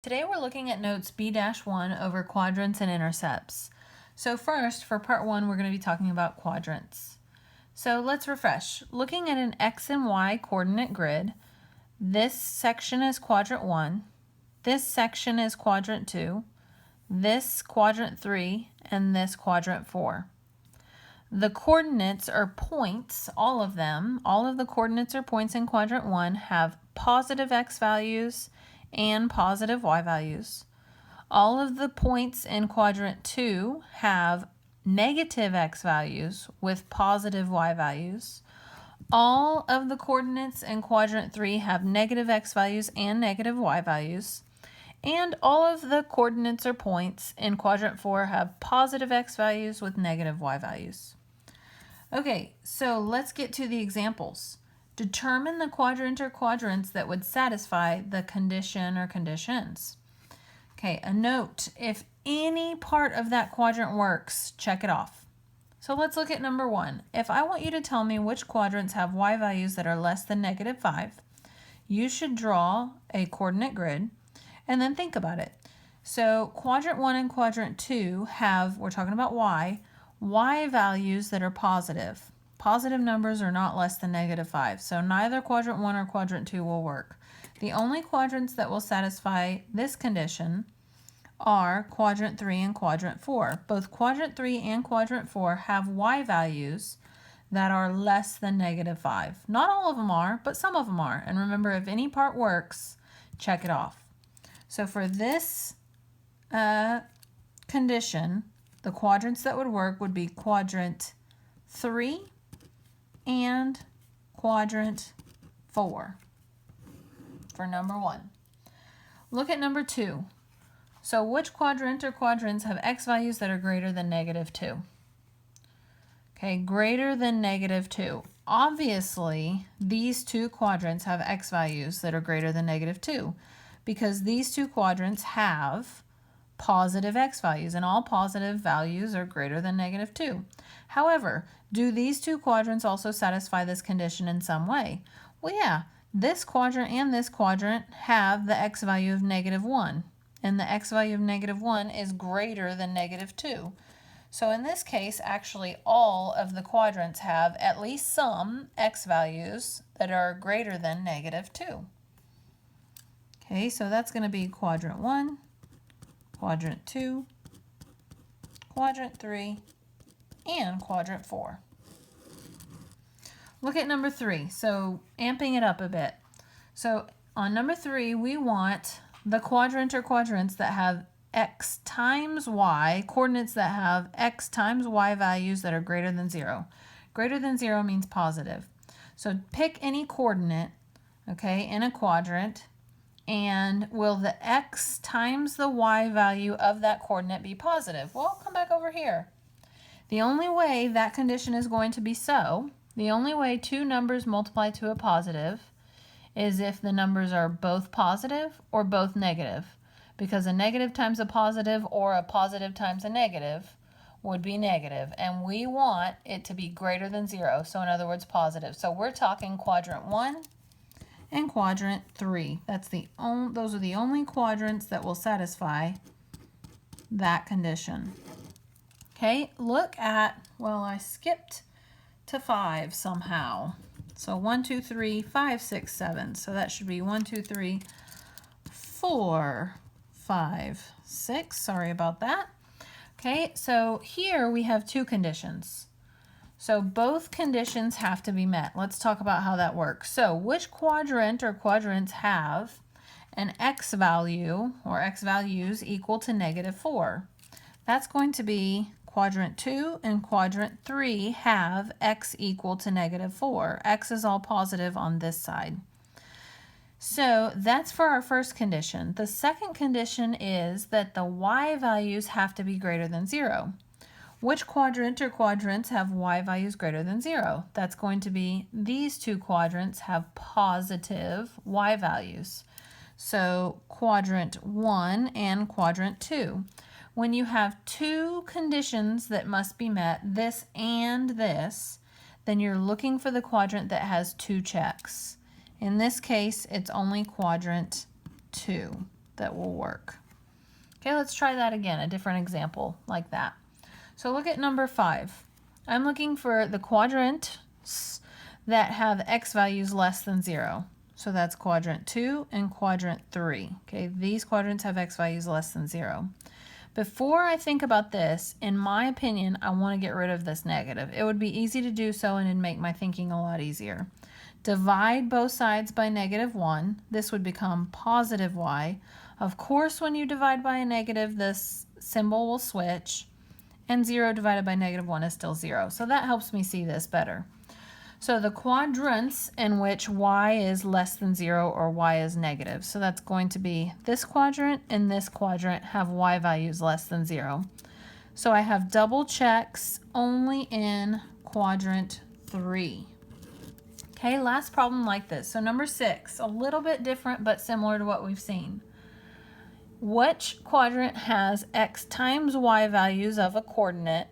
Today we're looking at notes B-1 over quadrants and intercepts. So first, for part 1, we're going to be talking about quadrants. So let's refresh. Looking at an X and Y coordinate grid, this section is quadrant 1, this section is quadrant 2, this quadrant 3, and this quadrant 4. The coordinates are points, all of them, all of the coordinates or points in quadrant 1 have positive X values and positive Y values. All of the points in quadrant 2 have negative X values with positive Y values. All of the coordinates in quadrant 3 have negative X values and negative Y values. And all of the coordinates or points in quadrant 4 have positive X values with negative Y values. Okay, so let's get to the examples. Determine the quadrant or quadrants that would satisfy the condition or conditions. Okay, a note, if any part of that quadrant works, check it off. So let's look at number 1. If I want you to tell me which quadrants have Y values that are less than -5, you should draw a coordinate grid and then think about it. So quadrant 1 and quadrant 2 have, we're talking about Y values that are positive. Positive numbers are not less than -5, so neither quadrant 1 or quadrant 2 will work. The only quadrants that will satisfy this condition are quadrant 3 and quadrant 4. Both quadrant 3 and quadrant 4 have Y values that are less than -5. Not all of them are, but some of them are. And remember, if any part works, check it off. So for this condition, the quadrants that would work would be quadrant 3 and quadrant 4 for number 1. Look at number 2. So which quadrant or quadrants have X values that are greater than -2? Okay, greater than -2. Obviously, these two quadrants have X values that are greater than -2 because these two quadrants have positive X values, and all positive values are greater than -2. However, do these two quadrants also satisfy this condition in some way? Well, yeah, this quadrant and this quadrant have the X value of -1, and the X value of -1 is greater than -2. So in this case, actually all of the quadrants have at least some X values that are greater than -2. Okay, so that's going to be quadrant 1, quadrant 2, quadrant 3, and quadrant 4. Look at number 3. So amping it up a bit. So on number 3, we want the quadrant or quadrants that have X times Y, coordinates that have X times Y values that are greater than 0. Greater than 0 means positive. So pick any coordinate, okay, in a quadrant, and will the X times the Y value of that coordinate be positive? Well, come back over here. The only way that condition is going to be so, the only way two numbers multiply to a positive is if the numbers are both positive or both negative, because a negative times a positive or a positive times a negative would be negative, and we want it to be greater than 0, so in other words positive. So we're talking quadrant 1 and quadrant 3. Those are the only quadrants that will satisfy that condition. Okay, look at, well, I skipped to 5 somehow. So 1, 2, 3, 5, 6, 7. So that should be 1, 2, 3, 4, 5, 6. Sorry about that. Okay, so here we have two conditions. So both conditions have to be met. Let's talk about how that works. So which quadrant or quadrants have an X value or X values equal to -4? That's going to be quadrant 2 and quadrant 3 have X equal to -4. X is all positive on this side. So that's for our first condition. The second condition is that the Y values have to be greater than 0. Which quadrant or quadrants have Y values greater than 0? That's going to be these two quadrants have positive Y values. So quadrant 1 and quadrant 2. When you have two conditions that must be met, this and this, then you're looking for the quadrant that has two checks. In this case, it's only quadrant 2 that will work. Okay, let's try that again, a different example like that. So look at number 5. I'm looking for the quadrants that have x values less than 0. So that's quadrant 2 and quadrant 3. Okay, these quadrants have x values less than 0. Before I think about this, in my opinion, I want to get rid of this negative. It would be easy to do so and it'd make my thinking a lot easier. Divide both sides by -1. This would become positive y. Of course, when you divide by a negative, this symbol will switch. And 0 divided by -1 is still 0. So that helps me see this better. So the quadrants in which y is less than 0 or y is negative. So that's going to be this quadrant and this quadrant have y values less than 0. So I have double checks only in quadrant 3. Okay, last problem like this. So number 6, a little bit different but similar to what we've seen. Which quadrant has x times y values of a coordinate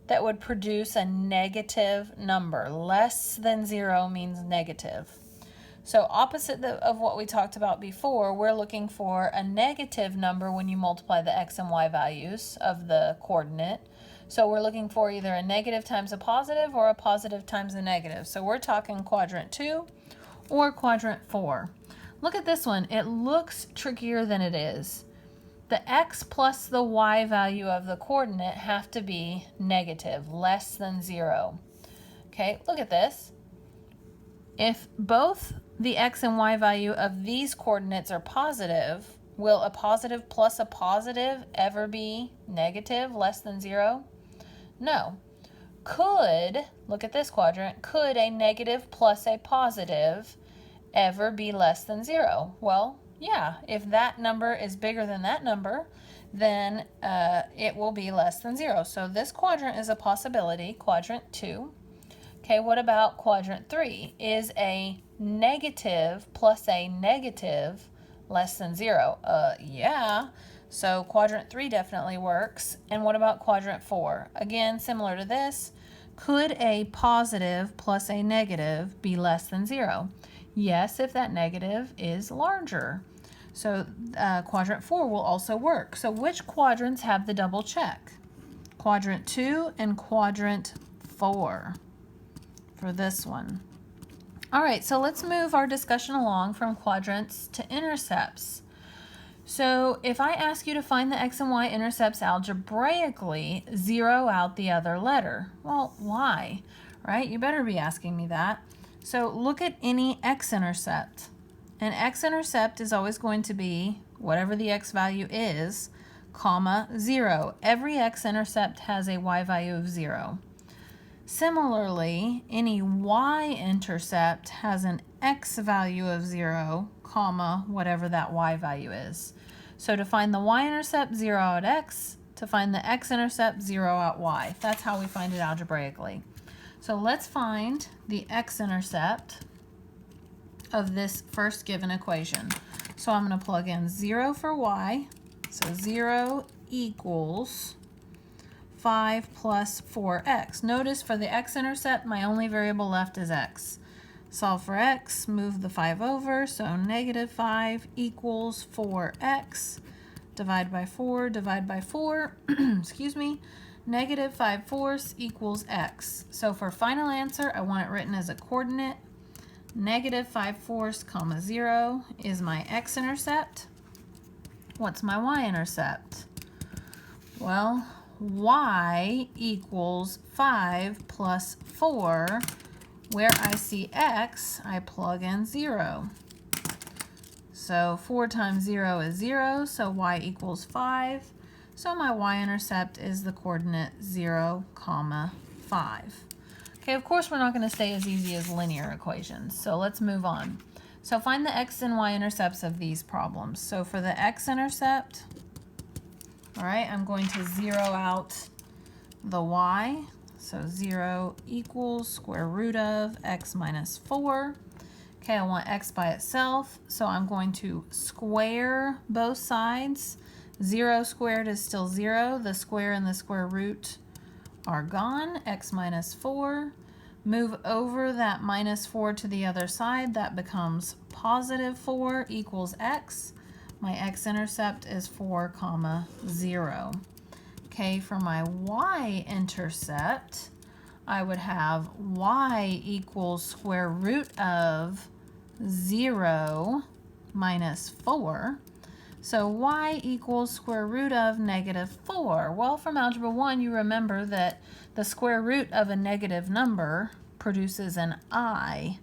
that would produce a negative number? Less than 0 means negative. So opposite of what we talked about before, we're looking for a negative number when you multiply the x and y values of the coordinate. So we're looking for either a negative times a positive or a positive times a negative. So we're talking quadrant 2 or quadrant 4. Look at this one. It looks trickier than it is. The x plus the y value of the coordinate have to be negative, less than 0. Okay, look at this. If both the x and y value of these coordinates are positive, will a positive plus a positive ever be negative, less than 0? No. Could, look at this quadrant, could a negative plus a positive ever be less than 0? Well, yeah, if that number is bigger than that number, then it will be less than 0. So this quadrant is a possibility, quadrant 2. Okay, what about quadrant 3? Is a negative plus a negative less than 0? Yeah, so quadrant 3 definitely works. And what about quadrant 4? Again, similar to this, could a positive plus a negative be less than 0? Yes, if that negative is larger. So quadrant 4 will also work. So which quadrants have the double check? Quadrant 2 and quadrant 4 for this one. All right, so let's move our discussion along from quadrants to intercepts. So if I ask you to find the x and y intercepts algebraically, zero out the other letter. Well, why? Right? You better be asking me that. So look at any x-intercept. An x-intercept is always going to be whatever the x value is, comma, 0. Every x-intercept has a y value of 0. Similarly, any y-intercept has an x value of 0, comma, whatever that y value is. So to find the y-intercept, 0 out x. To find the x-intercept, 0 out y. That's how we find it algebraically. So let's find the x-intercept of this first given equation. So I'm going to plug in 0 for y. So 0 equals 5 plus 4x. Notice for the x-intercept, my only variable left is x. Solve for x, move the 5 over, so negative 5 equals 4x. Divide by 4, excuse me. Negative 5/4 equals x. So for final answer, I want it written as a coordinate. Negative 5/4, comma 0 is my x-intercept. What's my y-intercept? Well, y equals 5 plus 4. Where I see x, I plug in 0. So 4 times 0 is 0, so y equals 5. So my y-intercept is the coordinate 0, comma 5. Okay, of course we're not going to stay as easy as linear equations, so let's move on. So find the x and y-intercepts of these problems. So for the x-intercept, all right, I'm going to 0 out the y. So 0 equals square root of x minus 4. Okay, I want x by itself, so I'm going to square both sides. 0 squared is still 0. The square and the square root are gone. X minus 4. Move over that minus 4 to the other side. That becomes positive 4 equals x. My x-intercept is 4, 0. Okay, for my y-intercept, I would have y equals square root of 0 minus 4. So y equals square root of -4. Well, from Algebra 1, you remember that the square root of a negative number produces an I,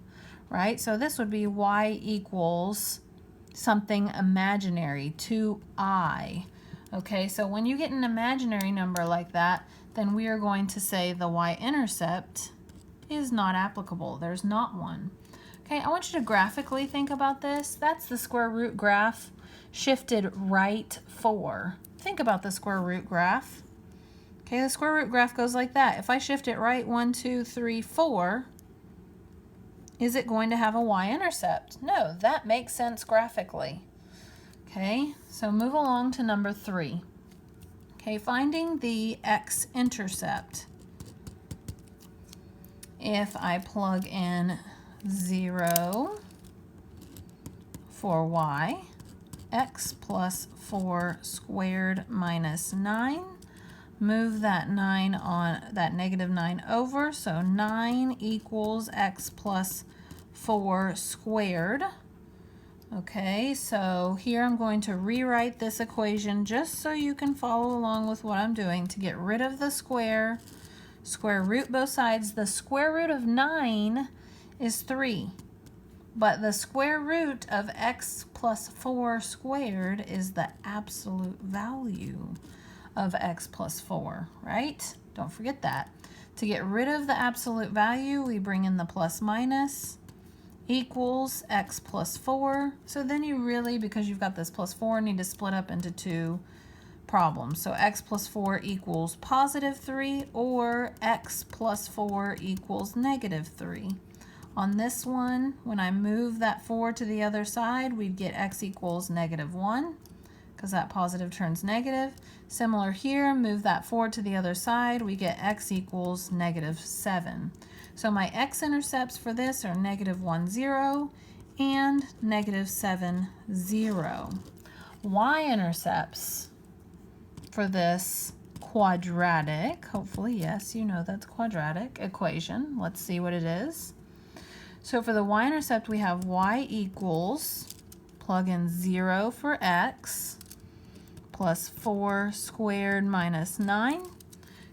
right? So this would be y equals something imaginary, 2i. Okay, so when you get an imaginary number like that, then we are going to say the y-intercept is not applicable. There's not one. Okay, I want you to graphically think about this. That's the square root graph shifted right 4. Think about the square root graph. Okay, the square root graph goes like that. If I shift it right 1, 2, 3, 4, is it going to have a y-intercept? No, that makes sense graphically. Okay, so move along to number 3. Okay, finding the x-intercept. If I plug in 0 for y, x plus 4 squared minus 9, move that 9 on that -9 over, so 9 equals x plus 4 squared. Okay, so here I'm going to rewrite this equation just so you can follow along with what I'm doing. To get rid of the square root both sides. The square root of 9 is 3, but the square root of x plus 4 squared is the absolute value of x plus 4, right? Don't forget that. To get rid of the absolute value, we bring in the plus minus, equals x plus 4. So then you really, because you've got this plus 4, need to split up into 2 problems. So x plus 4 equals +3, or x plus 4 equals -3. On this one, when I move that 4 to the other side, we'd get x equals -1, because that positive turns negative. Similar here, move that 4 to the other side, we get x equals -7. So my x-intercepts for this are -1, 0 and -7, 0. Y-intercepts for this quadratic, hopefully, yes, you know that's quadratic equation. Let's see what it is. So for the y-intercept, we have y equals, plug in 0 for x, plus 4 squared minus 9.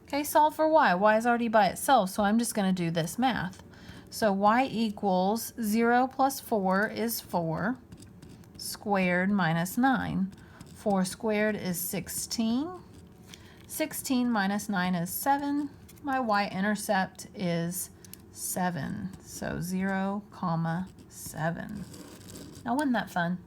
Okay, solve for y. Y is already by itself, so I'm just going to do this math. So y equals 0 plus 4 is 4, squared minus 9. 4 squared is 16. 16 minus 9 is 7. My y-intercept is 7. So 0, 7. Now, wasn't that fun?